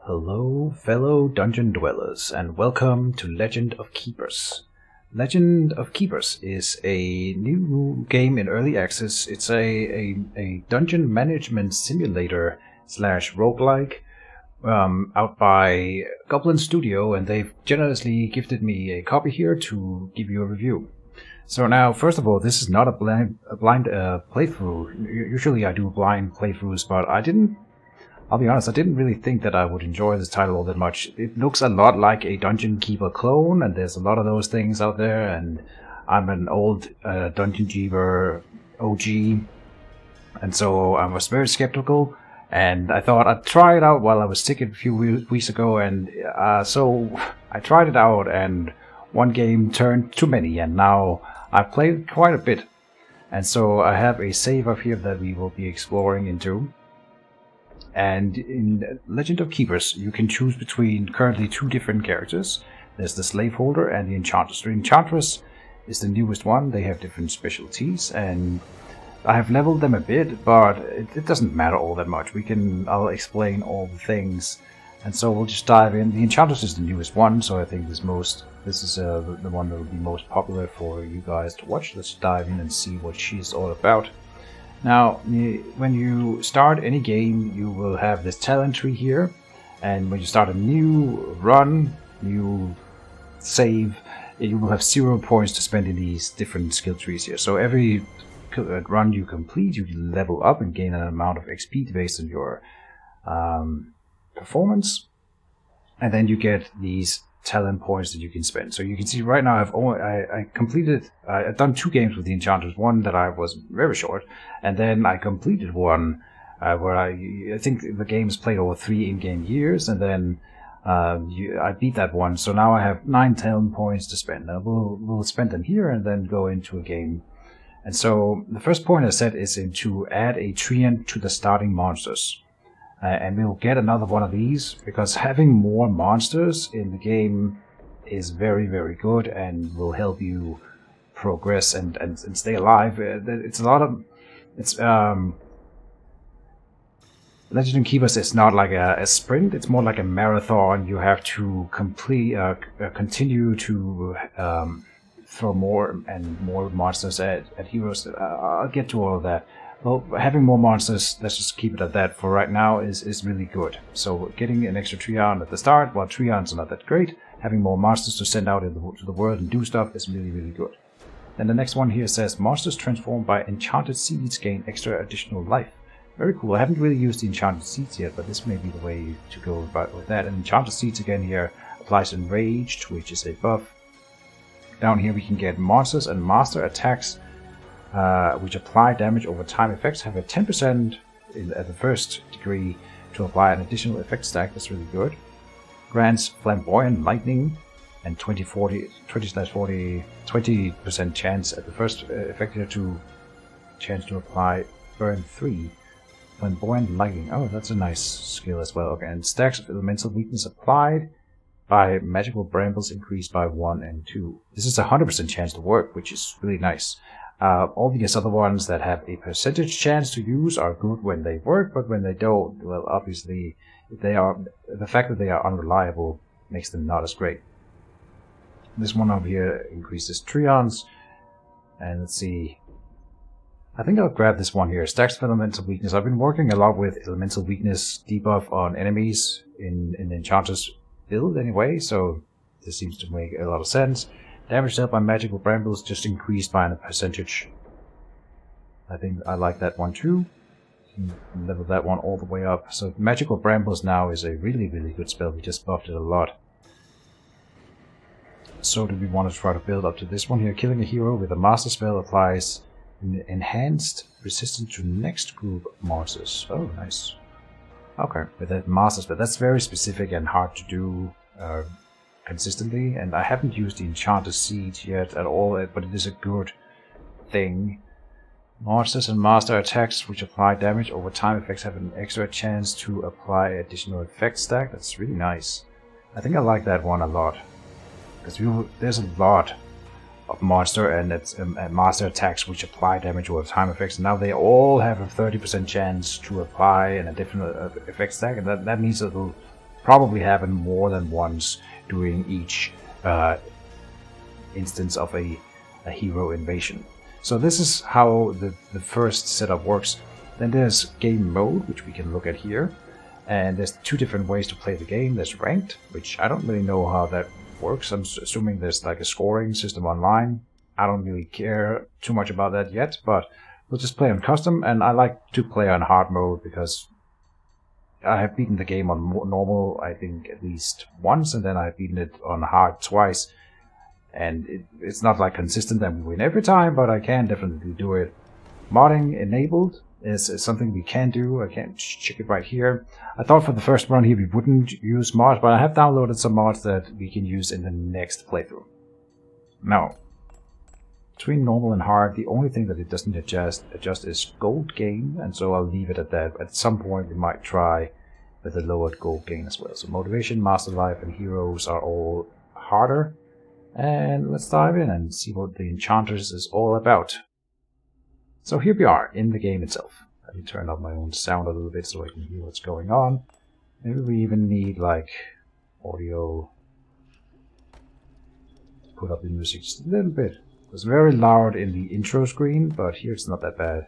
Hello, fellow dungeon dwellers, and welcome to Legend of Keepers. Legend of Keepers is a new game in early access. It's a dungeon management simulator slash roguelike out by Goblin Studio, and they've generously gifted me a copy here to give you a review. So now, first of all, this is not a blind playthrough. Usually I do blind playthroughs, but I'll be honest, I didn't really think that I would enjoy this title all that much. It looks a lot like a Dungeon Keeper clone, and there's a lot of those things out there, and I'm an old Dungeon Keeper OG, and so I was very skeptical, and I thought I'd try it out while I was sick a few weeks ago, and so I tried it out, and one game turned too many, and now I've played quite a bit. And so I have a save up here that we will be exploring into. And in Legend of Keepers, you can choose between currently two different characters. There's the slaveholder and the Enchantress. The Enchantress is the newest one. They have different specialties, and I have leveled them a bit, but it doesn't matter all that much. I'll explain all the things, and so we'll just dive in. The Enchantress is the newest one, so I think this is the one that will be most popular for you guys to watch. Let's dive in and see what she's all about. Now, when you start any game, you will have this talent tree here, and when you start a new run, new save, you will have 0 points to spend in these different skill trees here. So every run you complete, you level up and gain an amount of XP based on your performance, and then you get these talent points that you can spend. So you can see right now I've done 2 games with the Enchantress, one that I was very short, and then I completed one where I think the game's played over 3 in-game years, and then I beat that one. So now I have 9 talent points to spend. Now we'll spend them here and then go into a game. And so the first point I set is to add a treant to the starting monsters. And we'll get another one of these, because having more monsters in the game is very, very good and will help you progress and stay alive. Legend of Keepers is not like a sprint, it's more like a marathon. You have to continue to throw more and more monsters at heroes. I'll get to all of that. Well, having more monsters, let's just keep it at that for right now, is really good. So getting an extra Treant at the start, while Treants are not that great, having more monsters to send out into the world and do stuff is really, really good. Then the next one here says, monsters transformed by enchanted seeds gain extra additional life. Very cool. I haven't really used the enchanted seeds yet, but this may be the way to go about with that. And enchanted seeds again here applies Enraged, which is a buff. Down here we can get monsters and master attacks, which apply damage over time effects, have a 10% at the first degree to apply an additional effect stack. That's really good. Grants flamboyant lightning and 20% chance at the first effect here to apply burn 3. Flamboyant lightning. Oh, that's a nice skill as well. Okay, and stacks of elemental weakness applied by magical brambles increased by 1 and 2. This is a 100% chance to work, which is really nice. All these other ones that have a percentage chance to use are good when they work, but when they don't, well, obviously, the fact that they are unreliable makes them not as great. This one over here increases Treants, and let's see. I think I'll grab this one here. Stacks of elemental weakness. I've been working a lot with elemental weakness debuff on enemies in the Enchantress build anyway, so this seems to make a lot of sense. Damage dealt by magical brambles just increased by a percentage. I think I like that one too. Level that one all the way up. So magical brambles now is a really, really good spell. We just buffed it a lot. So do we want to try to build up to this one here? Killing a hero with a master spell applies enhanced resistance to next group monsters. Oh, nice. Okay, with that master spell. That's very specific and hard to do consistently, and I haven't used the Enchanted Seeds yet at all, but it is a good thing. Monsters and master attacks which apply damage over time effects have an extra chance to apply additional effect stack. That's really nice. I think I like that one a lot, because there's a lot of monster and master attacks which apply damage over time effects, and now they all have a 30% chance to apply an additional effect stack, and that means it'll probably happen more than once during each instance of a hero invasion. So this is how the first setup works. Then there's game mode, which we can look at here. And there's two different ways to play the game. There's ranked, which I don't really know how that works. I'm assuming there's like a scoring system online. I don't really care too much about that yet, but we'll just play on custom, and I like to play on hard mode because I have beaten the game on normal, I think, at least once, and then I've beaten it on hard twice. And it's not like consistent that we win every time, but I can definitely do it. Modding enabled is something we can do. I can check it right here. I thought for the first run here we wouldn't use mods, but I have downloaded some mods that we can use in the next playthrough. Now, between normal and hard, the only thing that it doesn't adjust is gold gain, and so I'll leave it at that. At some point we might try with a lowered gold gain as well. So motivation, master life, and heroes are all harder. And let's dive in and see what the Enchantress is all about. So here we are in the game itself. Let me turn up my own sound a little bit so I can hear what's going on. Maybe we even need like audio. Put up the music just a little bit. It was very loud in the intro screen, but here it's not that bad.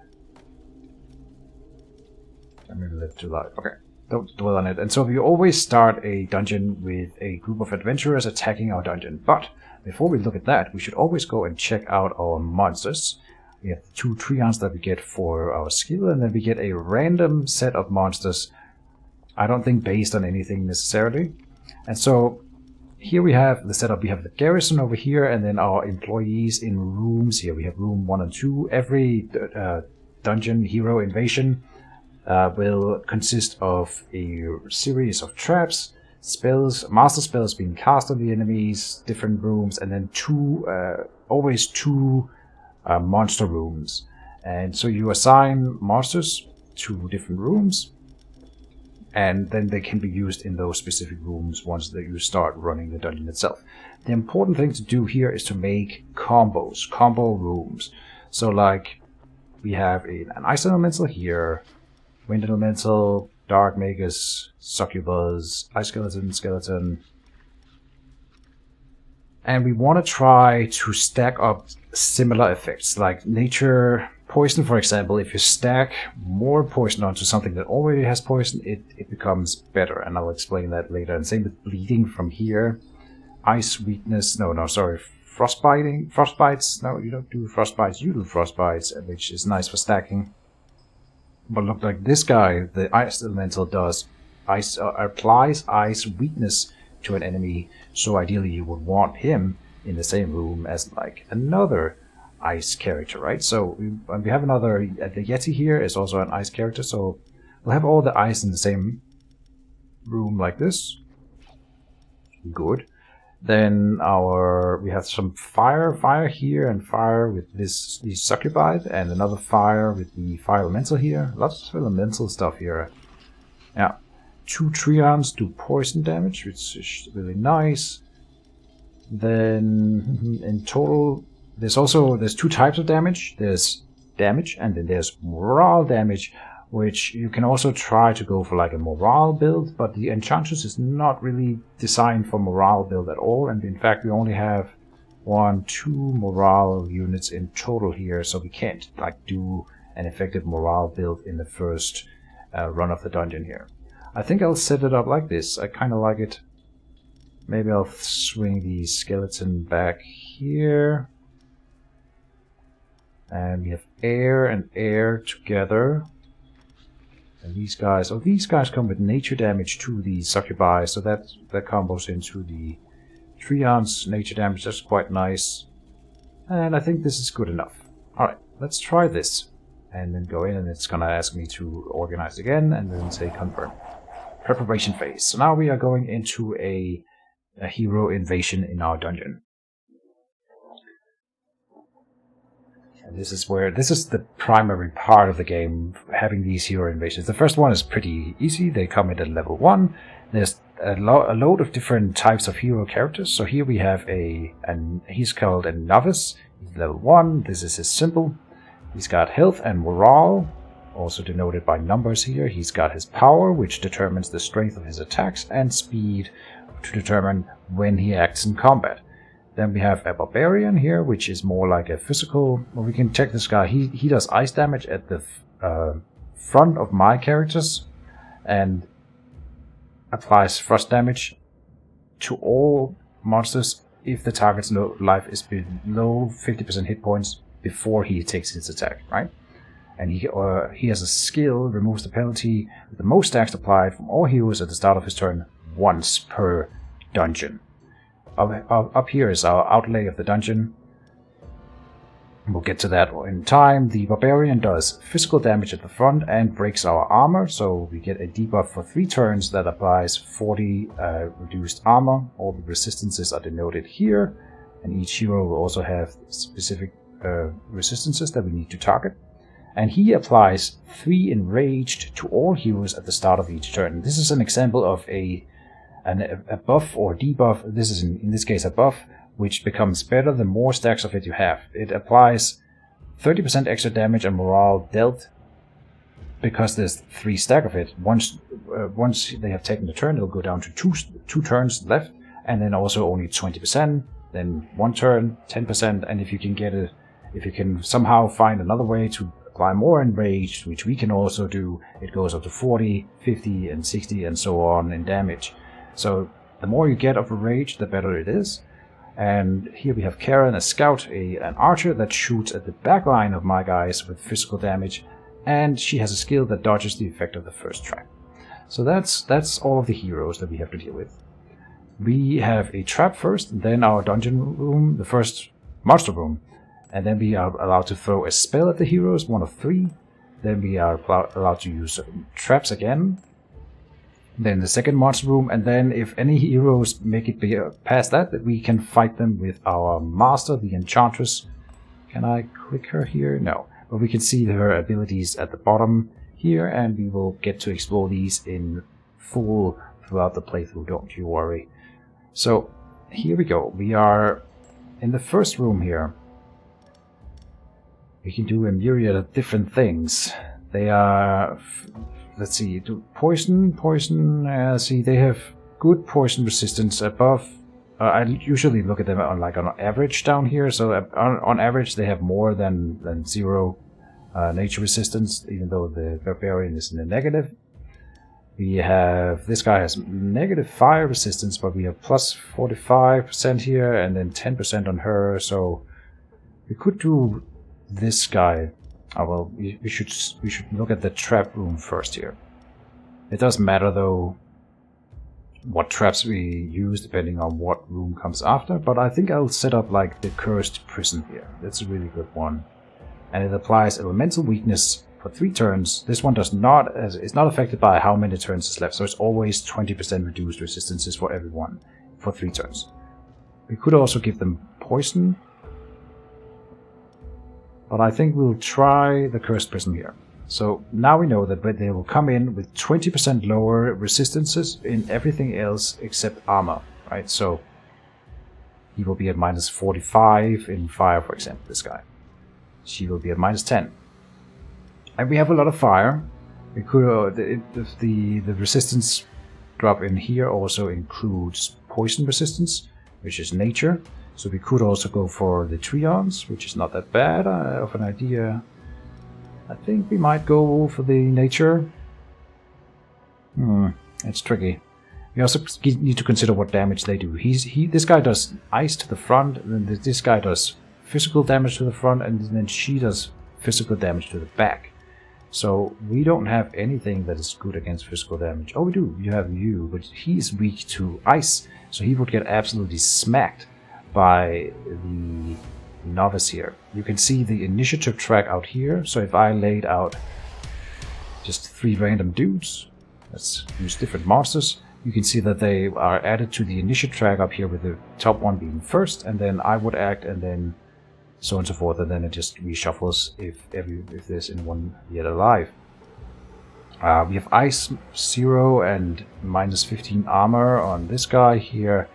I'm maybe a little too loud. Okay, don't dwell on it. And so we always start a dungeon with a group of adventurers attacking our dungeon. But before we look at that, we should always go and check out our monsters. We have 2 trions that we get for our skill, and then we get a random set of monsters. I don't think based on anything necessarily. And so here we have the setup. We have the garrison over here, and then our employees in rooms here. We have room 1 and 2. Every dungeon hero invasion will consist of a series of traps, spells, master spells being cast on the enemies, different rooms, and then always two monster rooms. And so you assign monsters to different rooms, and then they can be used in those specific rooms once that you start running the dungeon itself. The important thing to do here is to make combos, combo rooms. So like we have an ice elemental here, wind elemental, dark magus, succubus, ice skeleton. And we want to try to stack up similar effects, like nature poison, for example. If you stack more poison onto something that already has poison, it becomes better, and I'll explain that later. And same with bleeding from here. Ice weakness, frostbites, no, you don't do frostbites, you do frostbites, which is nice for stacking. But look, like this guy, the ice elemental does applies ice weakness to an enemy, so ideally you would want him in the same room as like another ice character, right? So we have another, the Yeti here is also an ice character, so we'll have all the ice in the same room like this. Good. Then we have some fire here, and fire with these succubi, and another fire with the fire elemental here. Lots of elemental stuff here. Yeah. 2 trions do poison damage, which is really nice. Then in total, there's 2 types of damage. There's damage, and then there's morale damage, which you can also try to go for like a morale build, but the Enchantress is not really designed for morale build at all, and in fact we only have 2 morale units in total here, so we can't like do an effective morale build in the first run of the dungeon here. I think I'll set it up like this. I kind of like it. Maybe I'll swing the skeleton back here. And we have air and air together. And these guys come with nature damage to the succubi, so that combos into the trions nature damage. That's quite nice. And I think this is good enough. Alright, let's try this. And then go in, and it's gonna ask me to organize again, and then say confirm. Preparation phase. So now we are going into a hero invasion in our dungeon. And this is the primary part of the game, having these hero invasions. The first one is pretty easy. They come in at level 1. There's a load of different types of hero characters. So here we have he's called a novice. He's level 1. This is his symbol. He's got health and morale. also denoted by numbers here. He's got his power, which determines the strength of his attacks, and speed to determine when he acts in combat. Then we have a barbarian here, which is more like a physical. Well, we can check this guy. He does ice damage at the front of my characters and applies frost damage to all monsters if the target's life is below 50% hit points before he takes his attack, right? And he has a skill, removes the penalty with the most stacks applied from all heroes at the start of his turn once per dungeon. Up here is our outlay of the dungeon. We'll get to that in time. The barbarian does physical damage at the front and breaks our armor, so we get a debuff for 3 turns that applies 40 reduced armor. All the resistances are denoted here, and each hero will also have specific resistances that we need to target. And he applies 3 enraged to all heroes at the start of each turn. This is an example of a buff or debuff. This is in this case a buff, which becomes better the more stacks of it you have. It applies 30% extra damage and morale dealt because there's 3 stack of it. Once they have taken the turn, it'll go down to 2 turns left, and then also only 20%. Then 1 turn, 10%, and if you can somehow find another way to apply more enraged, which we can also do, it goes up to 40, 50, and 60, and so on in damage. So the more you get of a rage, the better it is. And here we have Karen, a scout, an archer that shoots at the back line of my guys with physical damage, and she has a skill that dodges the effect of the first trap. So that's all of the heroes that we have to deal with. We have a trap first, then our dungeon room, the first monster room, and then we are allowed to throw a spell at the heroes, 1 of 3. Then we are allowed to use traps again. Then the second monster room, and then if any heroes make it past that, we can fight them with our master, the Enchantress. Can I click her here? No. But we can see her abilities at the bottom here, and we will get to explore these in full throughout the playthrough, don't you worry. So, here we go. We are in the first room here. We can do a myriad of different things. They are... Let's see, poison, see, they have good poison resistance above. I usually look at them on average down here, so on average they have more than 0 nature resistance, even though the barbarian is in the negative. We have, this guy has negative fire resistance, but we have plus 45% here, and then 10% on her, so we could do this guy. Oh, well, we should look at the trap room first here. It does matter, though, what traps we use, depending on what room comes after, but I think I'll set up, like, the cursed prison here. That's a really good one. And it applies elemental weakness for 3 turns. This one does not, it's not affected by how many turns is left, so it's always 20% reduced resistances for everyone for 3 turns. We could also give them poison, but I think we'll try the Cursed Prison here. So now we know that they will come in with 20% lower resistances in everything else except armor, right? So he will be at minus 45 in fire, for example, this guy. She will be at minus 10. And we have a lot of fire. We could the resistance drop in here also includes poison resistance, which is nature. So we could also go for the Trions, which is not that bad of an idea. I think we might go for the nature. It's tricky. We also need to consider what damage they do. This guy does ice to the front, and then this guy does physical damage to the front, and then she does physical damage to the back. So we don't have anything that is good against physical damage. Oh, we do. You have you, but he's weak to ice, so he would get absolutely smacked by the novice here. You can see the initiative track out here. So if I laid out just 3 random dudes, let's use different monsters, you can see that they are added to the initiative track up here with the top one being first, and then I would act, and then so on and so forth, and then it just reshuffles if there's anyone yet alive. We have ice 0 and minus 15 armor on this guy here.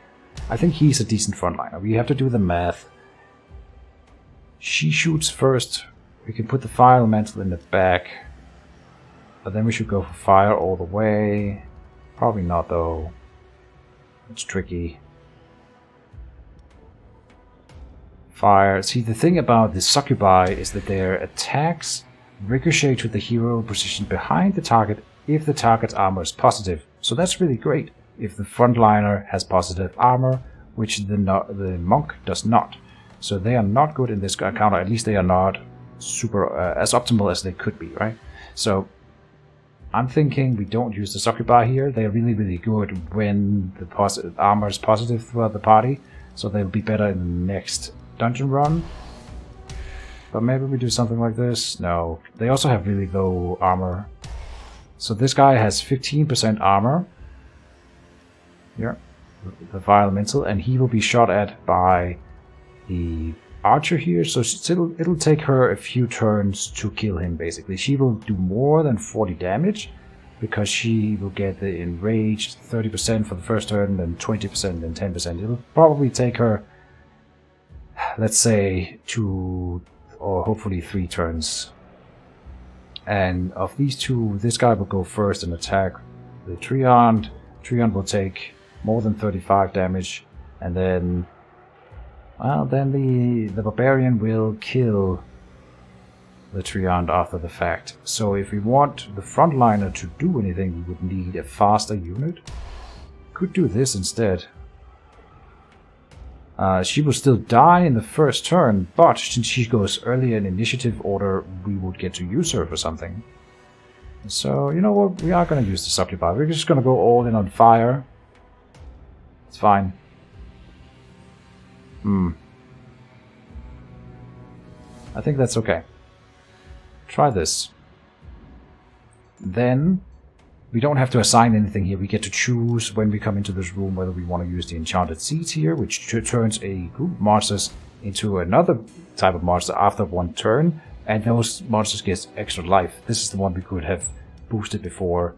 I think he's a decent frontliner. We have to do the math. She shoots first. We can put the fire elemental in the back. But then we should go for fire all the way. Probably not though. It's tricky. Fire. See, the thing about the succubi is that their attacks ricochet to the hero positioned behind the target if the target's armor is positive. So that's really great if the frontliner has positive armor, which the monk does not. So they are not good in this counter. At least they are not super as optimal as they could be, right? So I'm thinking we don't use the succubi here. They're really, really good when the armor is positive throughout the party. So they'll be better in the next dungeon run. But maybe we do something like this. No, they also have really low armor. So this guy has 15% armor. Here, the Fire Elemental, and he will be shot at by the archer here. So it'll take her a few turns to kill him, basically. She will do more than 40 damage, because she will get the enraged 30% for the first turn, then 20%, then 10%. It'll probably take her, let's say, 2 or hopefully 3 turns. And of these two, this guy will go first and attack the Treant. Treant will take more than 35 damage, and then, well, then the Barbarian will kill the Treant after the fact. So if we want the frontliner to do anything, we would need a faster unit. Could do this instead. She will still die in the first turn, but since she goes earlier in initiative order, we would get to use her for something. So, you know what, we are going to use the succubi. We're just going to go all in on fire. It's fine. I think that's okay. Try this. Then we don't have to assign anything here. We get to choose when we come into this room whether we want to use the enchanted seeds here, which turns a group of monsters into another type of monster after one turn, and those monsters get extra life. This is the one we could have boosted before.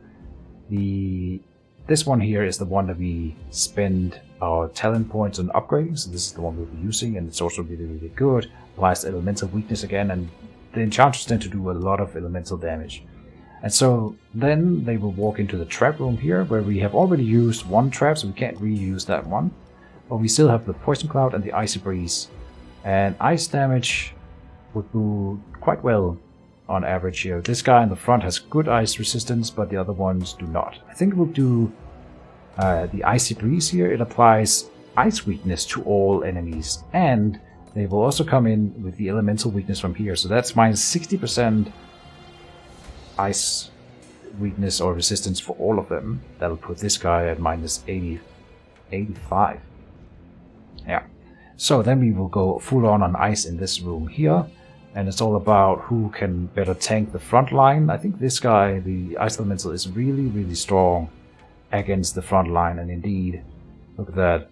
This one here is the one that we spend our talent points on upgrading, so this is the one we'll be using, and it's also really, really good. Applies elemental weakness again, and the Enchantress tend to do a lot of elemental damage. And so then they will walk into the trap room here, where we have already used one trap, so we can't reuse that one. But we still have the Poison Cloud and the Icy Breeze. And ice damage would do quite well on average here. This guy in the front has good ice resistance, but the other ones do not. I think we'll do the Icy Breeze here. It applies ice weakness to all enemies, and they will also come in with the elemental weakness from here. So that's minus 60% ice weakness or resistance for all of them. That'll put this guy at minus 85. Yeah. So then we will go full on ice in this room here. And it's all about who can better tank the front line. I think this guy, the Ice Elemental, is really, really strong against the front line. And indeed, look at that.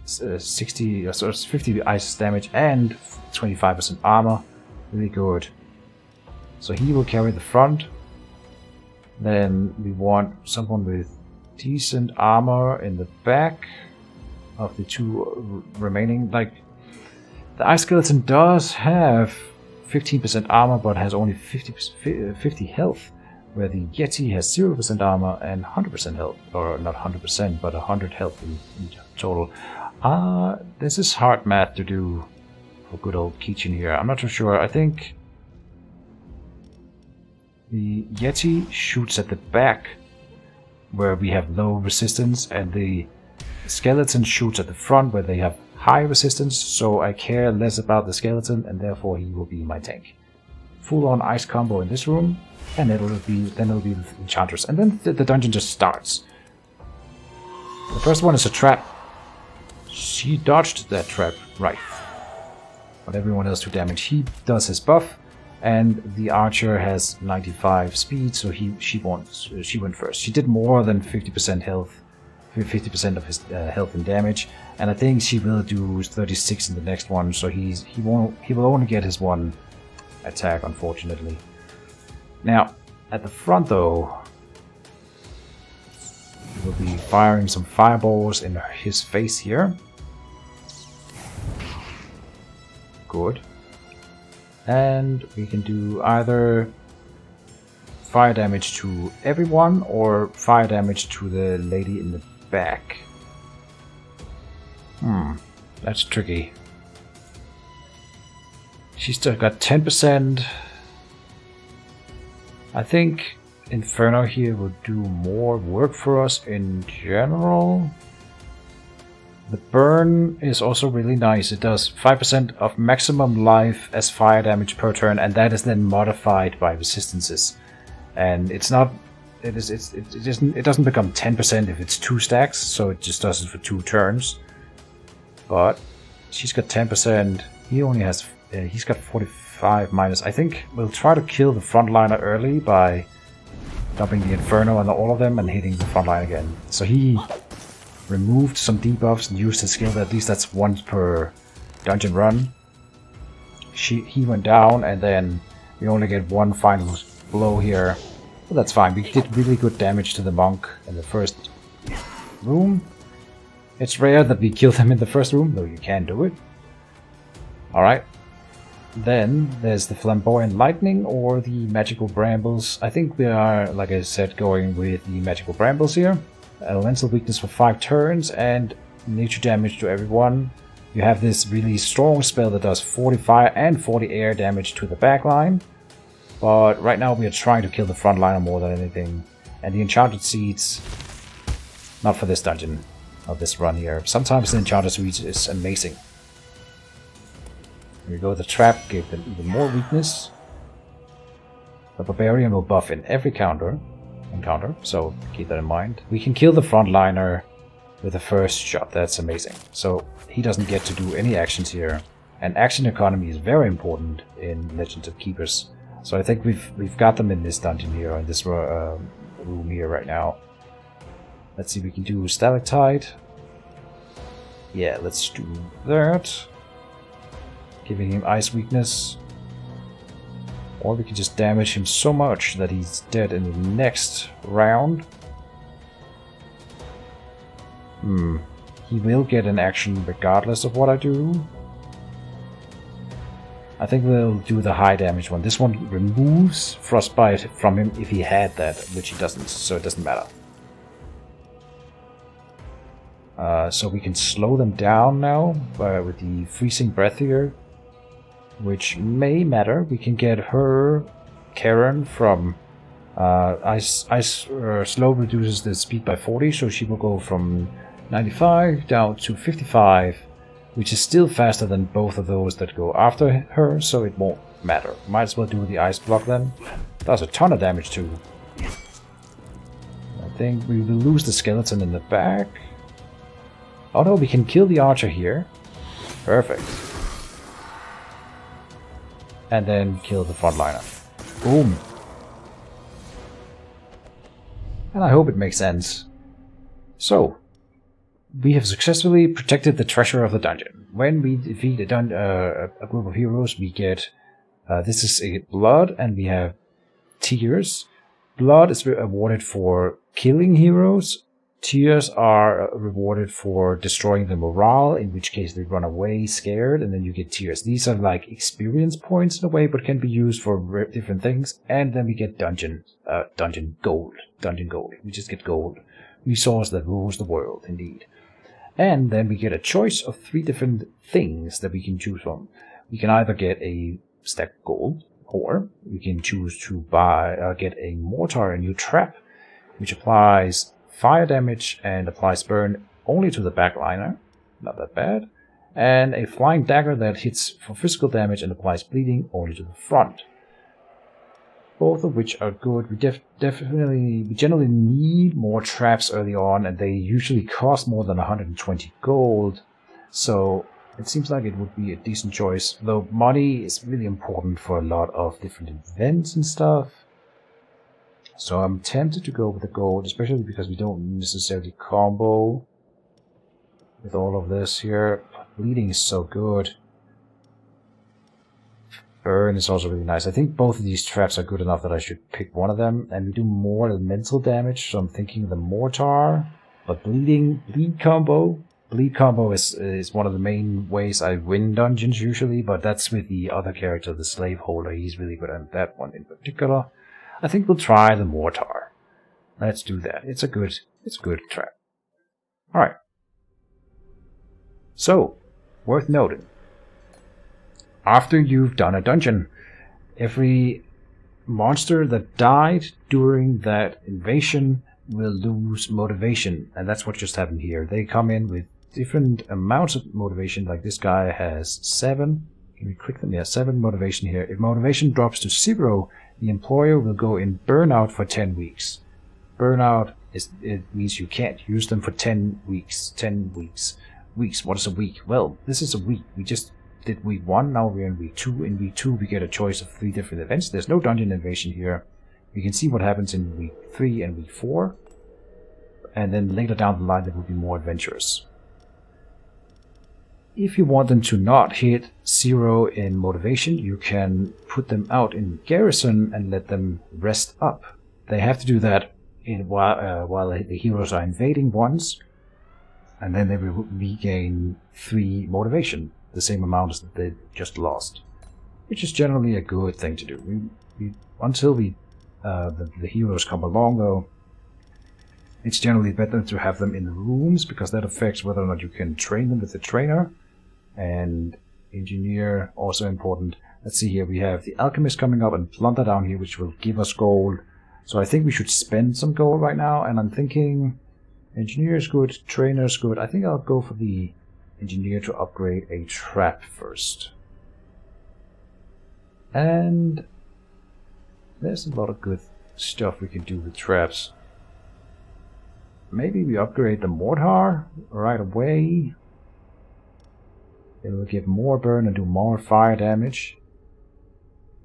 50 ice damage and 25% armor. Really good. So he will carry the front. Then we want someone with decent armor in the back of the two remaining. Like, the Ice Skeleton does have 15% armor, but has only 50 health, where the Yeti has 0% armor and 100% health, or not 100%, but 100 health in total. This is hard math to do for good old Keejchen here. I'm not too sure. I think the Yeti shoots at the back, where we have low resistance, and the skeleton shoots at the front, where they have high resistance, so I care less about the skeleton, and therefore he will be my tank. Full on ice combo in this room, and it'll be the Enchantress, and then the dungeon just starts. The first one is a trap. She dodged that trap, right. But everyone else took damage. He does his buff, and the archer has 95 speed, so she went first. She did more than 50% health. 50% of his health and damage, and I think she will do 36 in the next one, so he will only get his one attack, unfortunately. Now, at the front though, he will be firing some fireballs in his face here. Good. And we can do either fire damage to everyone or fire damage to the lady in the back? That's tricky. She's still got 10%. I think Inferno here will do more work for us in general. The burn is also really nice. It does 5% of maximum life as fire damage per turn, and that is then modified by resistances. And it's not. It doesn't become 10% if it's 2 stacks, so it just does it for 2 turns. But she's got 10%. He only has. He's got 45 minus. I think we'll try to kill the frontliner early by dumping the Inferno on all of them and hitting the frontline again. So he removed some debuffs and used his skill. At least that's once per dungeon run. He went down, and then we only get one final blow here. But that's fine. We did really good damage to the monk in the first room. It's rare that we kill them in the first room, though you can do it. Alright. Then there's the Flamboyant Lightning or the Magical Brambles. I think we are, like I said, going with the Magical Brambles here. Elemental weakness for 5 turns and nature damage to everyone. You have this really strong spell that does 40 fire and 40 air damage to the backline. But right now we are trying to kill the frontliner more than anything. And the Enchanted Seeds, not for this dungeon, not this run here. Sometimes the Enchanted Seeds is amazing. Here we go, the trap gave them even more weakness. The Barbarian will buff in every encounter, so keep that in mind. We can kill the frontliner with the first shot, that's amazing. So he doesn't get to do any actions here. And action economy is very important in Legend of Keepers. So I think we've got them in this dungeon here, in this room here right now. Let's see, we can do Stalactite. Yeah, let's do that. Giving him ice weakness. Or we can just damage him so much that he's dead in the next round. He will get an action regardless of what I do. I think we'll do the high damage one. This one removes Frostbite from him if he had that, which he doesn't, so it doesn't matter. So we can slow them down now with the Freezing Breath here, which may matter. We can get her, Karen, from Ice Slow reduces the speed by 40, so she will go from 95 down to 55, which is still faster than both of those that go after her, so it won't matter. Might as well do the Ice Block then. Does a ton of damage too. I think we will lose the skeleton in the back. Oh no, we can kill the archer here. Perfect. And then kill the frontliner. Boom. And I hope it makes sense. So, we have successfully protected the treasure of the dungeon. When we defeat a group of heroes, we get... this is a blood, and we have tears. Blood is awarded for killing heroes. Tears are rewarded for destroying the morale, in which case they run away scared, and then you get tears. These are like experience points in a way, but can be used for different things. And then we get dungeon gold. We just get gold. Resource that rules the world, indeed. And then we get a choice of 3 different things that we can choose from. We can either get a stack of gold, or we can choose to get a mortar, a new trap, which applies fire damage and applies burn only to the backliner, not that bad, and a flying dagger that hits for physical damage and applies bleeding only to the front. Both of which are good. We generally need more traps early on, and they usually cost more than 120 gold, so it seems like it would be a decent choice, though money is really important for a lot of different events and stuff. So I'm tempted to go with the gold, especially because we don't necessarily combo with all of this here. Bleeding is so good. Burn is also really nice. I think both of these traps are good enough that I should pick one of them. And we do more elemental damage, so I'm thinking the mortar. But bleed combo is one of the main ways I win dungeons usually, but that's with the other character, the slave holder. He's really good at that one in particular. I think we'll try the mortar. Let's do that. It's a good trap. Alright. So, worth noting. After you've done a dungeon, every monster that died during that invasion will lose motivation, and that's what just happened here. They come in with different amounts of motivation, like this guy has 7. Can we click them? Yeah, 7 motivation here. If motivation drops to 0, the employer will go in burnout for 10 weeks. Burnout means you can't use them for 10 weeks. 10 weeks. Weeks, what is a week? Well, this is a week. We just did week 1, now we're in week 2. In week 2 we get a choice of 3 different events. There's no dungeon invasion here. We can see what happens in week 3 and week 4. And then later down the line there will be more adventures. If you want them to not hit 0 in motivation, you can put them out in garrison and let them rest up. They have to do that while the heroes are invading once, and then they will regain 3 motivation, the same amount as they just lost, which is generally a good thing to do. Until the heroes come along, though, it's generally better to have them in the rooms, because that affects whether or not you can train them with the trainer. And engineer, also important. Let's see here, we have the alchemist coming up and plunder down here, which will give us gold. So I think we should spend some gold right now, and I'm thinking engineer is good, trainer is good. I think I'll go for the engineer to upgrade a trap first. And there's a lot of good stuff we can do with traps. Maybe we upgrade the mortar right away. It will give more burn and do more fire damage.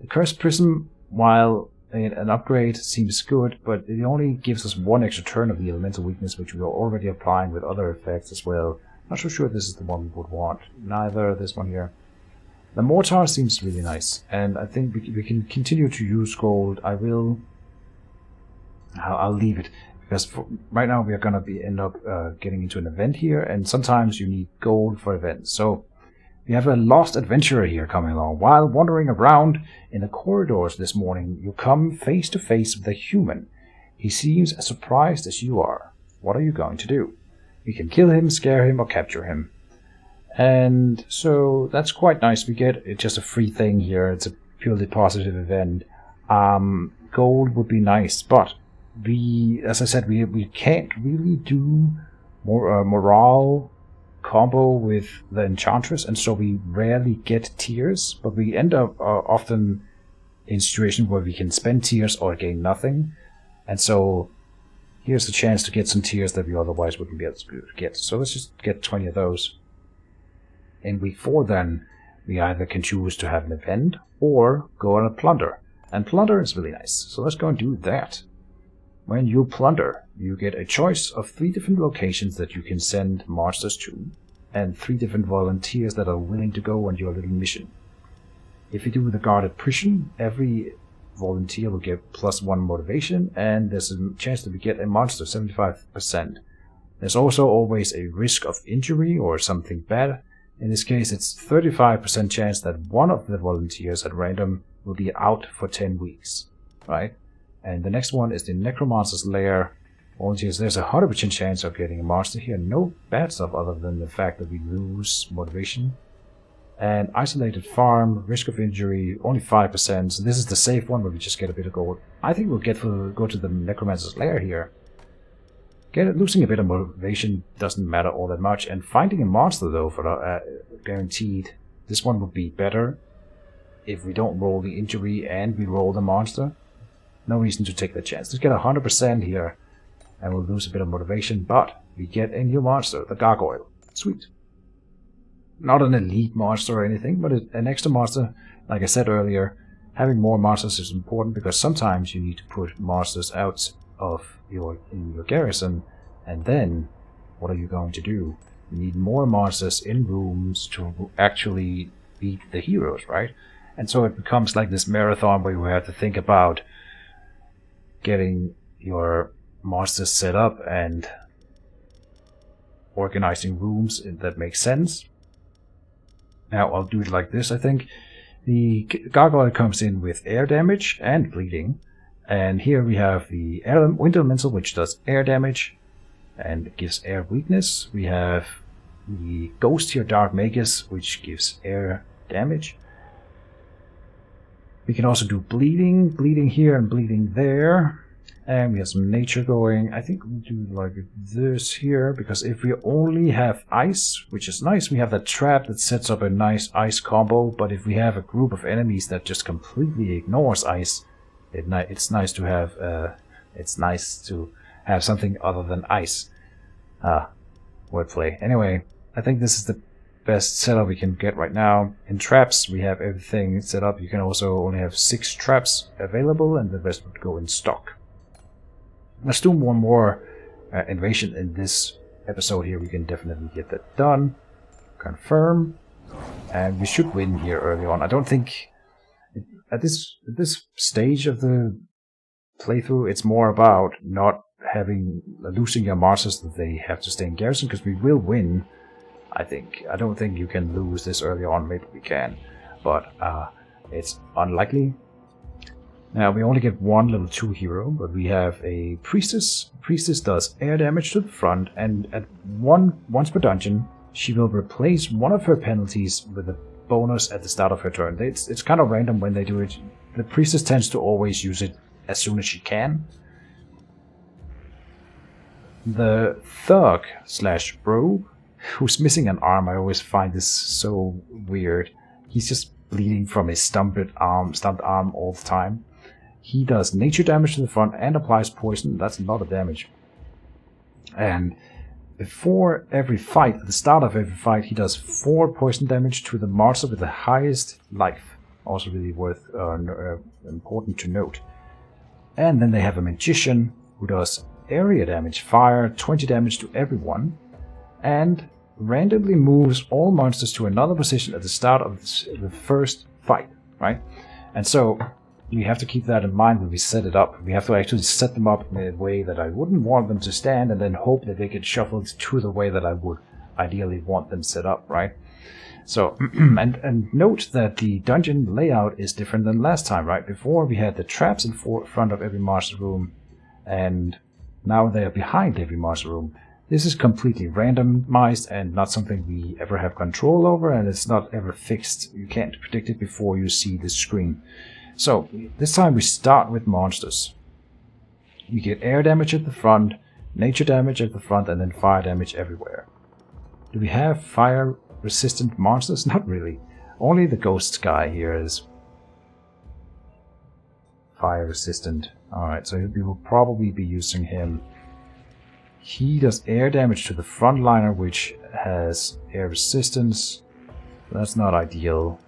The cursed prism, while an upgrade seems good, but it only gives us 1 extra turn of the elemental weakness, which we are already applying with other effects as well. Not so sure this is the one we would want. Neither this one here. The mortar seems really nice, and I think we can continue to use gold. I'll leave it, because right now we are going to end up getting into an event here, and sometimes you need gold for events. So we have a lost adventurer here coming along. While wandering around in the corridors this morning, you come face to face with a human. He seems as surprised as you are. What are you going to do? You can kill him, scare him, or capture him. And so that's quite nice. We get just a free thing here. It's a purely positive event. Gold would be nice, but as I said, we can't really do more morale combo with the Enchantress, and so we rarely get tears, but we end up often in situations where we can spend tears or gain nothing, and so here's the chance to get some tears that we otherwise wouldn't be able to get. So let's just get 20 of those. In week 4 then, we either can choose to have an event or go on a plunder, and plunder is really nice, so let's go and do that. When you plunder, you get a choice of 3 different locations that you can send monsters to, and 3 different volunteers that are willing to go on your little mission. If you do the guarded prison, every volunteer will get +1 motivation, and there's a chance that we get a monster, 75%. There's also always a risk of injury or something bad. In this case, it's 35% chance that one of the volunteers at random will be out for 10 weeks, right? And the next one is the Necromancer's Lair. Volunteers, there's a 100% chance of getting a monster here. No bad stuff other than the fact that we lose motivation. And Isolated Farm, risk of injury, only 5%. So this is the safe one where we just get a bit of gold. I think we'll go to the Necromancer's Lair here. Losing a bit of motivation doesn't matter all that much. And finding a monster, though, for guaranteed, this one would be better if we don't roll the injury and we roll the monster. No reason to take that chance. Let's get 100% here, and we'll lose a bit of motivation, but we get a new monster, the Gargoyle. Sweet. Not an elite monster or anything, but an extra monster. Like I said earlier, having more monsters is important, because sometimes you need to put monsters out of in your garrison, and then what are you going to do? You need more monsters in rooms to actually beat the heroes, right? And so it becomes like this marathon where you have to think about getting your monsters set up and organizing rooms that make sense. Now I'll do it like this, I think. The Gargoyle comes in with air damage and bleeding, And here we have the Wind Elemental, which does air damage and gives air weakness. We have the Ghost here, Dark Magus, which gives air damage. We can also do bleeding here and bleeding there. And we have some nature going. I think we'll do like this here, because if we only have ice, which is nice, we have that trap that sets up a nice ice combo. But if we have a group of enemies that just completely ignores ice, it's nice to have something other than ice. Wordplay. Anyway, I think this is the best setup we can get right now. In traps, we have everything set up. You can also only have 6 traps available, and the rest would go in stock. Let's do one more invasion in this episode here. We can definitely get that done. Confirm. And we should win here early on. I don't think at this stage of the playthrough, it's more about not losing your martyrs that they have to stay in garrison, because we will win, I think. I don't think you can lose this early on. Maybe we can, but it's unlikely. Now, we only get one level 2 hero, but we have a Priestess. Priestess does air damage to the front, and once per dungeon, she will replace one of her penalties with a bonus at the start of her turn. It's kind of random when they do it. The Priestess tends to always use it as soon as she can. The Thug / Rogue, who's missing an arm, I always find this so weird. He's just bleeding from his stumped arm all the time. He does nature damage to the front and applies poison. That's a lot of damage. And before every fight, at the start of every fight, he does 4 poison damage to the monster with the highest life. Also really important to note. And then they have a Magician who does area damage, fire, 20 damage to everyone, and randomly moves all monsters to another position at the start of the first fight, right? And so we have to keep that in mind when we set it up. We have to actually set them up in a way that I wouldn't want them to stand, and then hope that they get shuffled to the way that I would ideally want them set up, right? So, and note that the dungeon layout is different than last time, right? Before we had the traps in front of every monster room, and now they are behind every monster room. This is completely randomized and not something we ever have control over, and it's not ever fixed. You can't predict it before you see the screen. So, this time we start with monsters. We get air damage at the front, nature damage at the front, and then fire damage everywhere. Do we have fire resistant monsters? Not really. Only the ghost guy here is fire resistant. Alright, so we will probably be using him. He does air damage to the frontliner, which has air resistance. That's not ideal.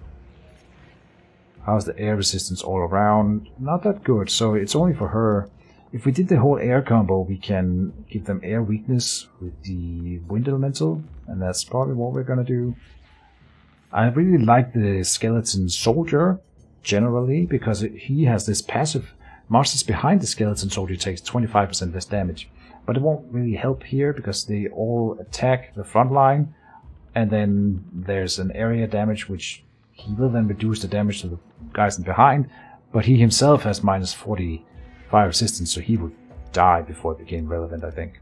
How's the air resistance all around? Not that good, so it's only for her. If we did the whole air combo, we can give them air weakness with the wind elemental, and that's probably what we're gonna do. I really like the skeleton soldier, generally, because he has this passive. Monsters behind the skeleton soldier takes 25% less damage. But it won't really help here, because they all attack the front line, and then there's an area damage, which he will then reduce the damage to the guys in behind, but he himself has minus 40 fire resistance, so he would die before it became relevant, I think.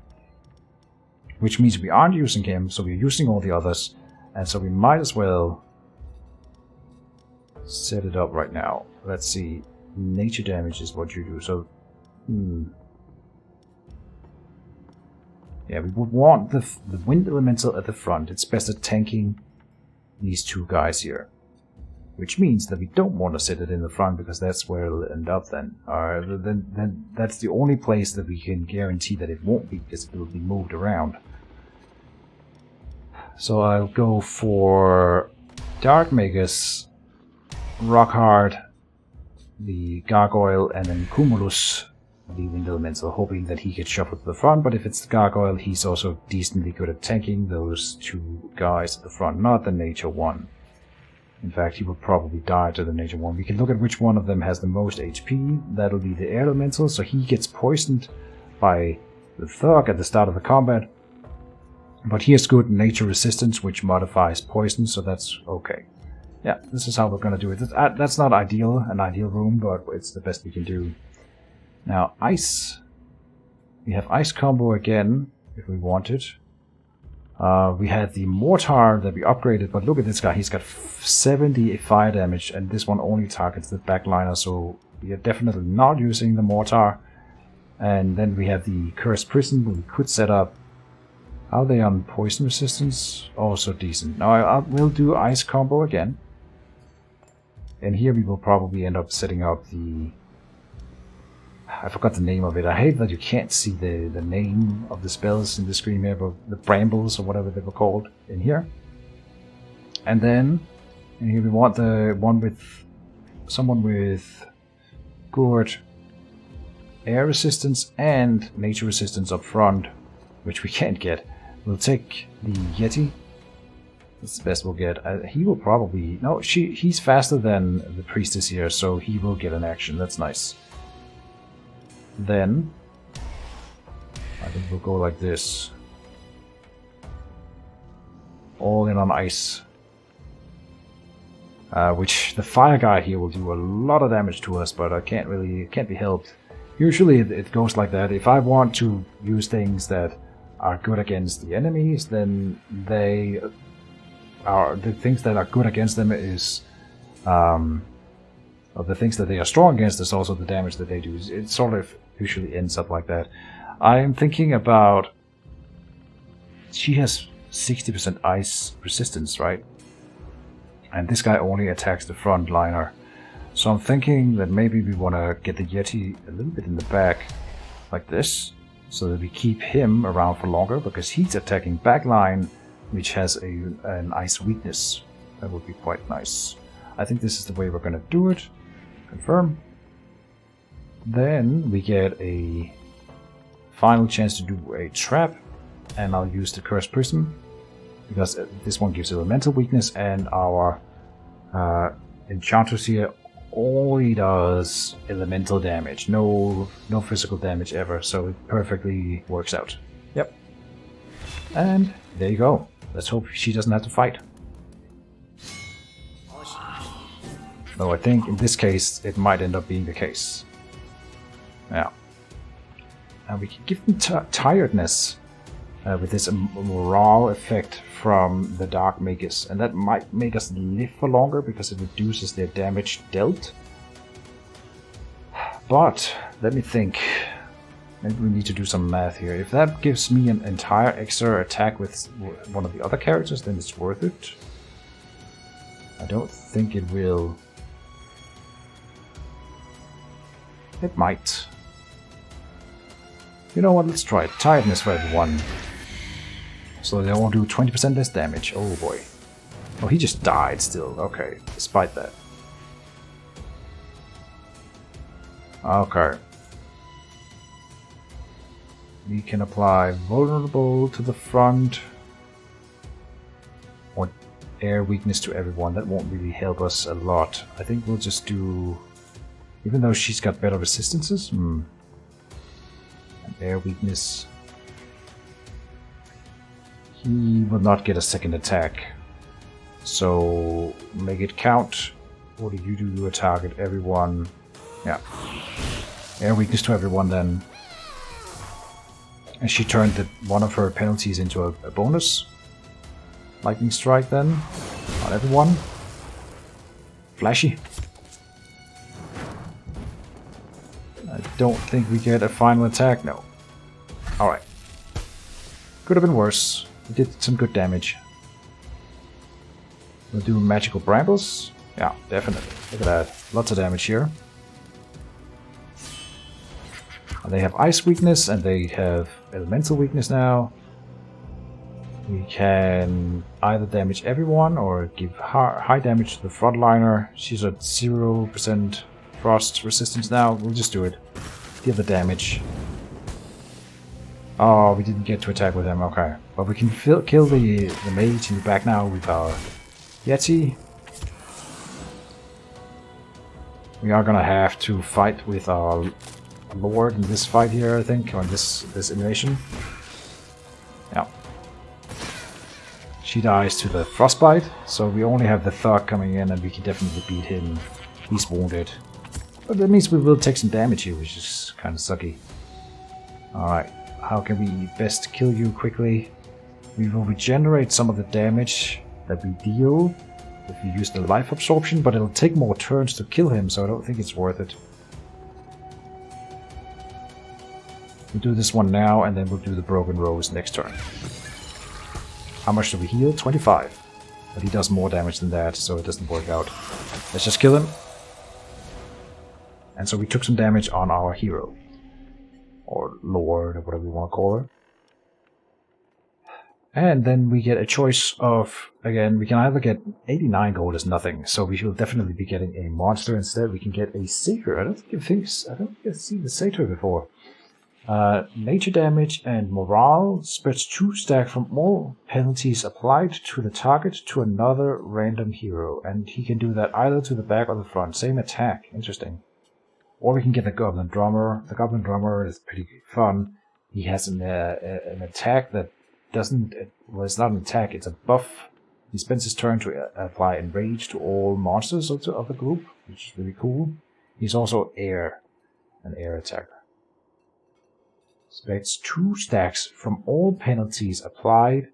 Which means we aren't using him, so we're using all the others, and so we might as well set it up right now. Let's see. Nature damage is what you do, so... Yeah, we would want the wind elemental at the front. It's best at tanking these 2 guys here. Which means that we don't want to set it in the front, because that's where it'll end up then. Then that's the only place that we can guarantee that it won't be, because it will be moved around. So I'll go for Dark Magus, Rockhard, the Gargoyle, and then Cumulus, the wind elemental, hoping that he gets shuffled to the front. But if it's the Gargoyle, he's also decently good at tanking those 2 guys at the front, not the nature one. In fact, he will probably die to the nature one. We can look at which one of them has the most HP. That'll be the air elemental, so he gets poisoned by the Thug at the start of the combat. But he has good nature resistance, which modifies poison, so that's okay. Yeah, this is how we're gonna do it. That's not an ideal room, but it's the best we can do. Now, ice. We have ice combo again, if we want it. We had the mortar that we upgraded, but look at this guy. He's got 70 fire damage, and this one only targets the backliner, so we are definitely not using the mortar. And then we have the cursed prison that we could set up. How are they on poison resistance? Also decent. Now I will do ice combo again. And here we will probably end up setting up the... I forgot the name of it. I hate that you can't see the name of the spells in the screen here, but the brambles or whatever they were called in here. And then in here we want the one with someone with good air resistance and nature resistance up front, which we can't get. We'll take the Yeti. That's the best we'll get. He will probably... No, he's faster than the priestess here, so he will get an action. That's nice. Then I think we'll go like this. All in on ice. Which the fire guy here will do a lot of damage to us, but I can't be helped. Usually it goes like that. If I want to use things that are good against the enemies, then the things that are good against them is or the things that they are strong against is also the damage that they do. It sort of usually ends up like that. I am thinking about... She has 60% ice resistance, right? And this guy only attacks the front liner. So I'm thinking that maybe we want to get the Yeti a little bit in the back, like this, so that we keep him around for longer, because he's attacking backline, which has an ice weakness. That would be quite nice. I think this is the way we're going to do it. Confirm. Then we get a final chance to do a trap, and I'll use the Cursed Prism, because this one gives elemental weakness, and our Enchantress here only does elemental damage, no physical damage ever, so it perfectly works out. Yep. And there you go. Let's hope she doesn't have to fight. Though I think in this case it might end up being the case. Yeah. And we can give them tiredness with this morale effect from the Dark Magus, and that might make us live for longer because it reduces their damage dealt. But let me think. Maybe we need to do some math here. If that gives me an entire extra attack with one of the other characters, then it's worth it. I don't think it will. It might. You know what, let's try it. Tiredness for everyone. So they won't do 20% less damage. Oh boy. Oh, he just died still. Okay, despite that. Okay. We can apply vulnerable to the front. Or air weakness to everyone. That won't really help us a lot. I think we'll just do... Even though she's got better resistances? And air weakness. He will not get a second attack. So make it count. What do you do to a target? Everyone. Yeah. Air weakness to everyone then. And she turned one of her penalties into a bonus. Lightning strike then. On everyone. Flashy. I don't think we get a final attack, no. Alright. Could have been worse. We did some good damage. We'll do magical brambles. Yeah, definitely. Look at that. Lots of damage here. And they have ice weakness and they have elemental weakness now. We can either damage everyone or give high damage to the frontliner. She's at 0% frost resistance now. We'll just do it. Deal the damage. Oh, we didn't get to attack with him. Okay. But we can kill the mage in the back now with our Yeti. We are gonna have to fight with our Lord in this fight here, I think, or in this invasion. Yeah. She dies to the frostbite, so we only have the thug coming in and we can definitely beat him. He's wounded. But that means we will take some damage here, which is kind of sucky. Alright, how can we best kill you quickly? We will regenerate some of the damage that we deal if we use the life absorption, but it'll take more turns to kill him, so I don't think it's worth it. We'll do this one now, and then we'll do the Broken Rose next turn. How much do we heal? 25. But he does more damage than that, so it doesn't work out. Let's just kill him. And so we took some damage on our hero. Or lord, or whatever you want to call her. And then we get a choice of, again, we can either get 89 gold as nothing, so we will definitely be getting a monster instead. We can get a satyr. I don't think I've seen the satyr before. Nature damage and morale spreads 2 stack from all penalties applied to the target to another random hero, and he can do that either to the back or the front. Same attack. Interesting. Or we can get the Goblin Drummer. The Goblin Drummer is pretty fun. He has an attack that doesn't... Well, it's not an attack, it's a buff. He spends his turn to apply Enrage to all monsters of the group, which is really cool. He's also an air attacker. Spreads 2 stacks from all penalties applied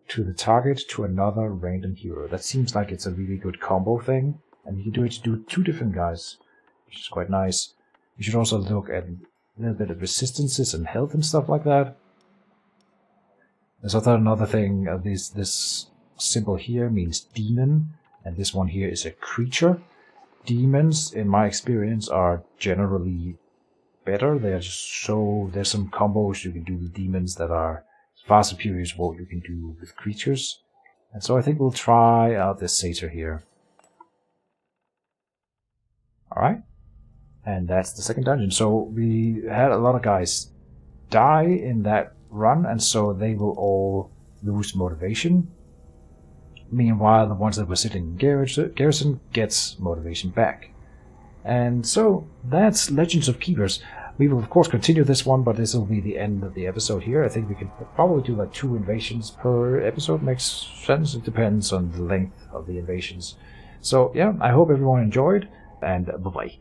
to the target to another random hero. That seems like it's a really good combo thing, and you can do it to do 2 different guys, which is quite nice. You should also look at a little bit of resistances and health and stuff like that. There's another thing, this symbol here means demon, and this one here is a creature. Demons, in my experience, are generally better. They are just so... There's some combos you can do with demons that are far superior to what you can do with creatures. And so I think we'll try out this satyr here. Alright. And that's the second dungeon. So we had a lot of guys die in that run, and so they will all lose motivation. Meanwhile, the ones that were sitting in garrison gets motivation back. And so that's Legends of Keepers. We will of course continue this one, but this will be the end of the episode here. I think we could probably do like 2 invasions per episode. Makes sense. It depends on the length of the invasions. So yeah, I hope everyone enjoyed, and bye-bye.